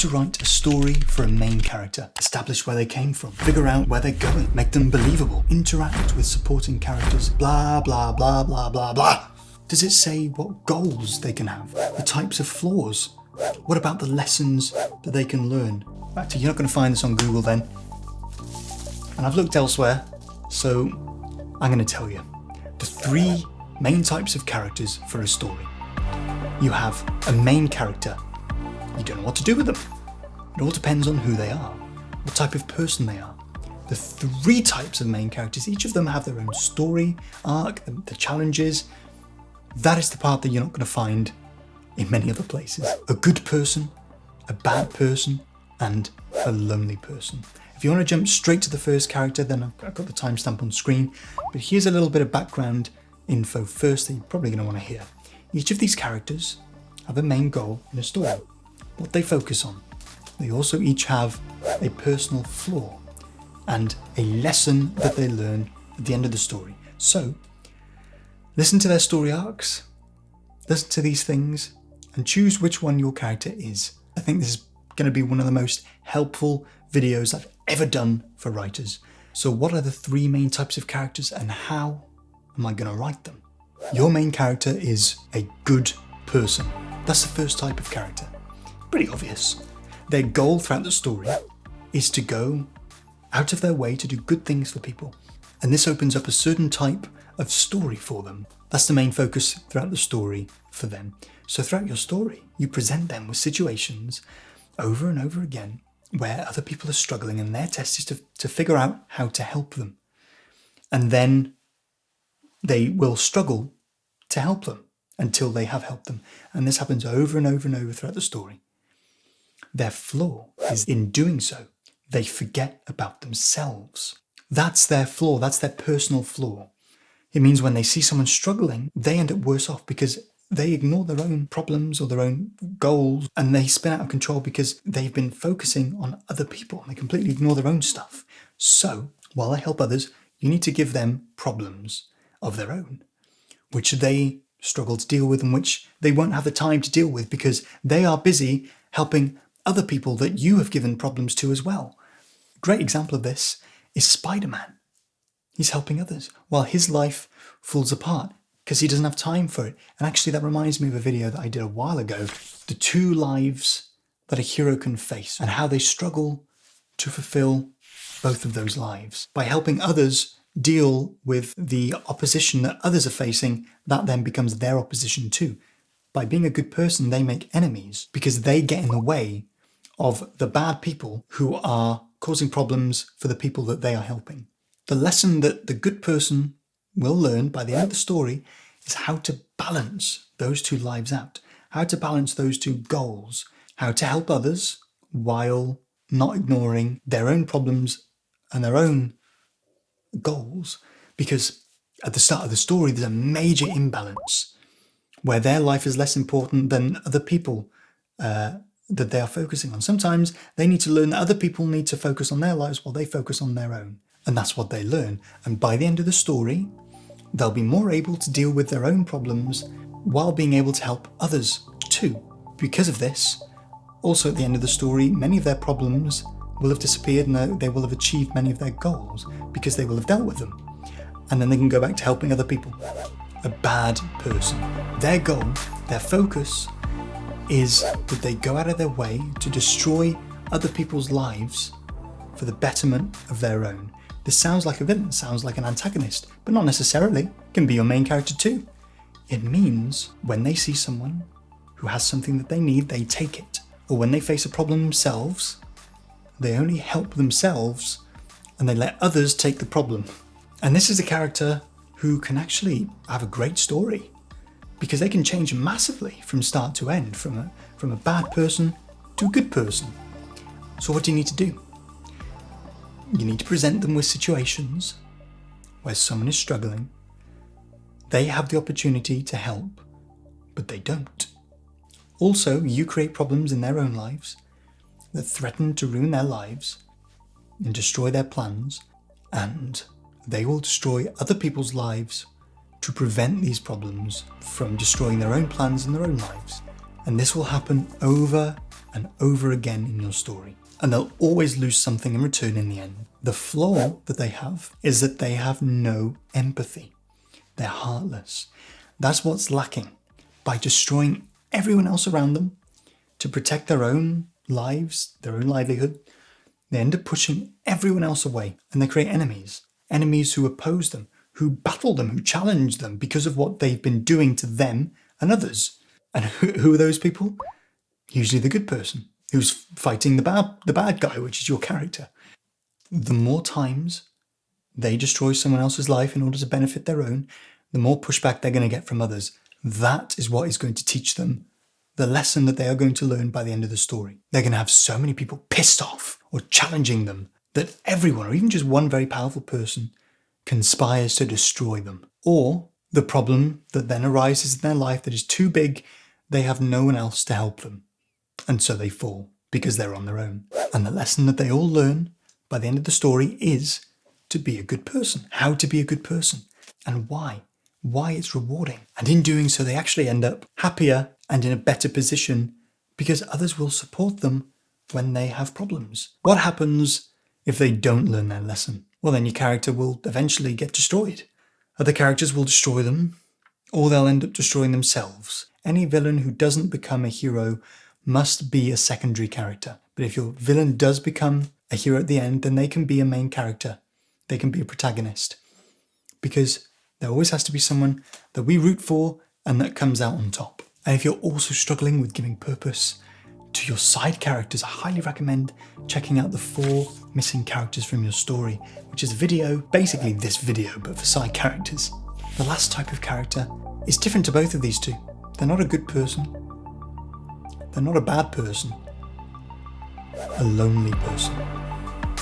to write a story for a main character, establish where they came from, figure out where they're going, make them believable, interact with supporting characters, blah, blah, blah, blah, blah, blah. Does it say what goals they can have, the types of flaws? What about the lessons that they can learn? Actually, you're not going to find this on Google then. And I've looked elsewhere, so I'm going to tell you. The 3 main types of characters for a story. You have a main character. You don't know what to do with them. It all depends on who they are, what type of person they are. The 3 types of main characters, each of them have their own story, arc, the challenges. That is the part that you're not going to find in many other places. A good person, a bad person, and a lonely person. If you want to jump straight to the first character, then I've got the timestamp on screen. But here's a little bit of background info first that you're probably going to want to hear. Each of these characters have a main goal in a story, what they focus on. They also each have a personal flaw and a lesson that they learn at the end of the story. So, listen to their story arcs, listen to these things, and choose which one your character is. I think this is going to be one of the most helpful videos I've ever done for writers. So what are the 3 main types of characters and how am I going to write them? Your main character is a good person. That's the first type of character. Pretty obvious. Their goal throughout the story is to go out of their way to do good things for people. And this opens up a certain type of story for them. That's the main focus throughout the story for them. So throughout your story, you present them with situations over and over again where other people are struggling, and their test is to figure out how to help them. And then they will struggle to help them until they have helped them. And this happens over and over and over throughout the story. Their flaw is in doing so, they forget about themselves. That's their flaw, that's their personal flaw. It means when they see someone struggling, they end up worse off because they ignore their own problems or their own goals, and they spin out of control because they've been focusing on other people and they completely ignore their own stuff. So, while they help others, you need to give them problems of their own, which they struggle to deal with and which they won't have the time to deal with because they are busy helping other people that you have given problems to as well. A great example of this is Spider-Man. He's helping others while his life falls apart because he doesn't have time for it. And actually that reminds me of a video that I did a while ago, the 2 lives that a hero can face and how they struggle to fulfill both of those lives. By helping others deal with the opposition that others are facing, that then becomes their opposition too. By being a good person, they make enemies because they get in the way of the bad people who are causing problems for the people that they are helping. The lesson that the good person will learn by the end of the story is how to balance those 2 lives out, how to balance those 2 goals, how to help others while not ignoring their own problems and their own goals. Because at the start of the story, there's a major imbalance where their life is less important than other people that they are focusing on. Sometimes they need to learn that other people need to focus on their lives while they focus on their own. And that's what they learn. And by the end of the story, they'll be more able to deal with their own problems while being able to help others too. Because of this, also at the end of the story, many of their problems will have disappeared and they will have achieved many of their goals because they will have dealt with them. And then they can go back to helping other people. A bad person. Their goal, their focus is that they go out of their way to destroy other people's lives for the betterment of their own. This sounds like a villain, sounds like an antagonist, but not necessarily. It can be your main character too. It means when they see someone who has something that they need, they take it. Or when they face a problem themselves, they only help themselves and they let others take the problem. And this is a character who can actually have a great story because they can change massively from start to end, from a bad person to a good person. So what do you need to do? You need to present them with situations where someone is struggling. They have the opportunity to help, but they don't. Also, you create problems in their own lives that threaten to ruin their lives and destroy their plans, and they will destroy other people's lives to prevent these problems from destroying their own plans and their own lives. And this will happen over and over again in your story. And they'll always lose something in return in the end. The flaw that they have is that they have no empathy. They're heartless. That's what's lacking. By destroying everyone else around them to protect their own lives, their own livelihood, they end up pushing everyone else away, and they create enemies. Enemies who oppose them, who battle them, who challenge them because of what they've been doing to them and others. And who are those people? Usually the good person who's fighting the bad guy, which is your character. The more times they destroy someone else's life in order to benefit their own, the more pushback they're going to get from others. That is what is going to teach them the lesson that they are going to learn by the end of the story. They're going to have so many people pissed off or challenging them that everyone, or even just one very powerful person, conspires to destroy them. Or the problem that then arises in their life that is too big, they have no one else to help them. And so they fall because they're on their own. And the lesson that they all learn by the end of the story is to be a good person. How to be a good person and why. Why it's rewarding. And in doing so, they actually end up happier and in a better position because others will support them when they have problems. What happens if they don't learn their lesson? Well, then your character will eventually get destroyed. Other characters will destroy them, or they'll end up destroying themselves. Any villain who doesn't become a hero must be a secondary character. But if your villain does become a hero at the end, then they can be a main character. They can be a protagonist. Because there always has to be someone that we root for and that comes out on top. And if you're also struggling with giving purpose to your side characters, I highly recommend checking out the 4 missing characters from your story, which is a video, basically this video, but for side characters. The last type of character is different to both of these two. They're not a good person. They're not a bad person. A lonely person.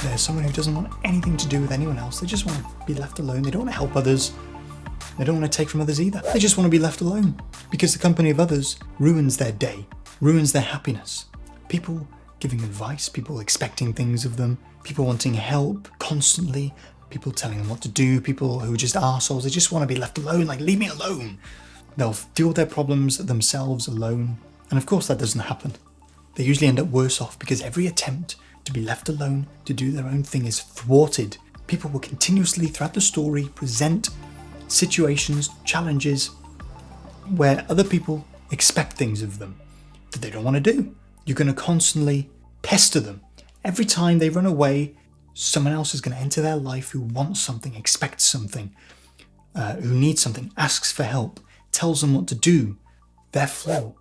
They're someone who doesn't want anything to do with anyone else. They just want to be left alone. They don't want to help others. They don't want to take from others either. They just want to be left alone because the company of others ruins their day, ruins their happiness. People giving advice, people expecting things of them, people wanting help constantly, people telling them what to do, people who are just arseholes. They just want to be left alone, like, leave me alone. They'll deal with their problems themselves alone. And of course that doesn't happen. They usually end up worse off because every attempt to be left alone, to do their own thing is thwarted. People will continuously throughout the story present situations, challenges where other people expect things of them that they don't want to do. You're going to constantly pester them. Every time they run away, someone else is going to enter their life who wants something, expects something, who needs something, asks for help, tells them what to do. Their flaw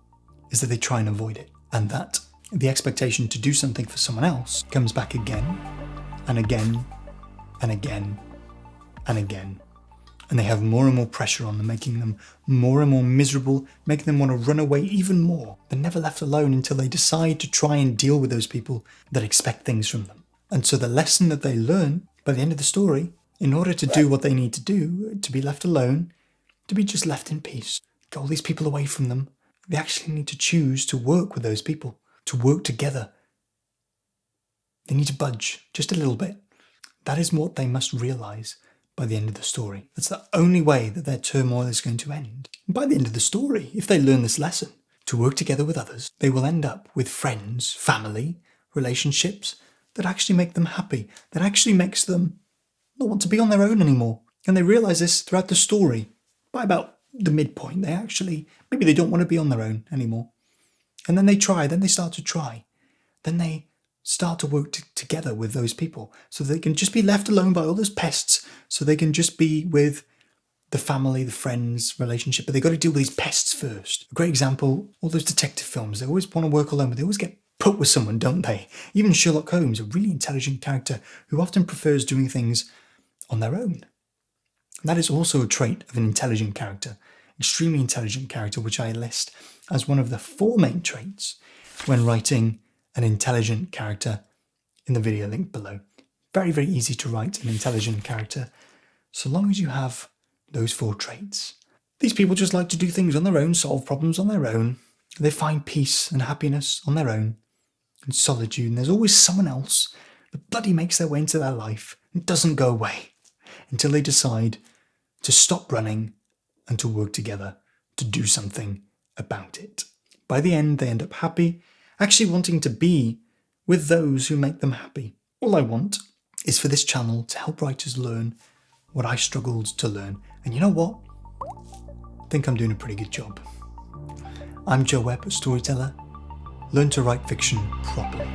is that they try and avoid it, and that the expectation to do something for someone else comes back again and again and again and again. And they have more and more pressure on them, making them more and more miserable, making them want to run away even more. They're never left alone until they decide to try and deal with those people that expect things from them. And so the lesson that they learn by the end of the story, in order to do what they need to do, to be left alone, to be just left in peace, get all these people away from them, they actually need to choose to work with those people, to work together. They need to budge just a little bit. That is what they must realize by the end of the story. That's the only way that their turmoil is going to end. And by the end of the story, if they learn this lesson, to work together with others, they will end up with friends, family, relationships that actually make them happy, that actually makes them not want to be on their own anymore. And they realize this throughout the story. By about the midpoint, maybe they don't want to be on their own anymore. And then they start to try. Then they start to work together with those people so they can just be left alone by all those pests, so they can just be with the family, the friends, relationship, but they've got to deal with these pests first. A great example, all those detective films, they always want to work alone, but they always get put with someone, don't they? Even Sherlock Holmes, a really intelligent character who often prefers doing things on their own. And that is also a trait of an intelligent character, extremely intelligent character, which I list as one of the 4 main traits when writing an intelligent character in the video link below. Very, very easy to write an intelligent character, so long as you have those 4 traits. These people just like to do things on their own, solve problems on their own. They find peace and happiness on their own, and solitude, and there's always someone else that bloody makes their way into their life and doesn't go away until they decide to stop running and to work together to do something about it. By the end, they end up happy, actually wanting to be with those who make them happy. All I want is for this channel to help writers learn what I struggled to learn. And you know what? I think I'm doing a pretty good job. I'm Joe Webb, storyteller. Learn to write fiction properly.